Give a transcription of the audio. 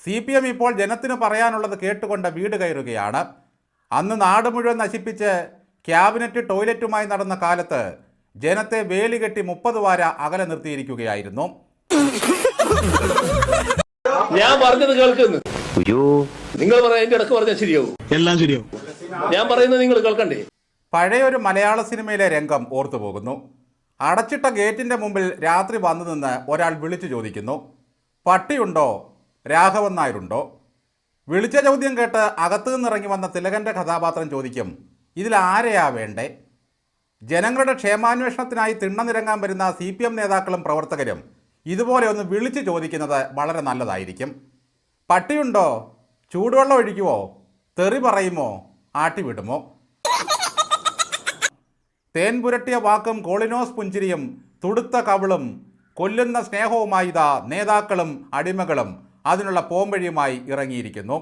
CPM ഇപ്പോൾ ജനത്തിന് പറയാനുള്ളത് കേട്ടുകൊണ്ട് വീട് കയറുകയാണ്. അന്ന് നാട് മുഴുവൻ നശിപ്പിച്ച് ക്യാബിനറ്റ് ടോയ്ലറ്റുമായി നടന്ന കാലത്ത് ജനത്തെ വേലി കെട്ടി 30 വാര അകലെ നിർത്തിയിരിക്കുകയായിരുന്നു. ഞാൻ പറഞ്ഞത് കേൾക്കുന്നു. നിങ്ങൾ പറയുന്നതിന്റെ ഇടക്ക് പറഞ്ഞാൽ ശരിയാവും, എല്ലാം ശരിയാവും. ഞാൻ പറയുന്നത് നിങ്ങൾ കേൾക്കണ്ടേ? പഴയൊരു മലയാള സിനിമയിലെ രംഗം ഓർത്തു പോകുന്നു. അടച്ചിട്ട ഗേറ്റിന്റെ മുമ്പിൽ രാത്രി വന്നു നിന്ന് ഒരാൾ വിളിച്ചു ചോദിക്കുന്നു, പട്ടിയുണ്ടോ, രാഘവൻ നായരുണ്ടോ? വിളിച്ച ചോദ്യം കേട്ട് അകത്തു നിന്നിറങ്ങി വന്ന തിലകൻ്റെ കഥാപാത്രം ചോദിക്കും, ഇതിലാരെയാ വേണ്ടേ? ജനങ്ങളുടെ ക്ഷേമാന്വേഷണത്തിനായി തിണ്ണനിരങ്ങാൻ വരുന്ന CPM നേതാക്കളും പ്രവർത്തകരും ഇതുപോലെ ഒന്ന് വിളിച്ചു ചോദിക്കുന്നത് വളരെ നല്ലതായിരിക്കും. പട്ടിയുണ്ടോ, ചൂടുവെള്ളം ഒഴിക്കുമോ, തെറി പറയുമോ, ആട്ടിവിടുമോ? തേൻ പുരട്ടിയ വാക്കും കോളിനോസ് പുഞ്ചിരിയും തുടുത്ത കവിളും കൊല്ലുന്ന സ്നേഹവുമായി ഇതാ നേതാക്കളും അടിമകളും അതിനുള്ള പോംവഴിയുമായി ഇറങ്ങിയിരിക്കുന്നു.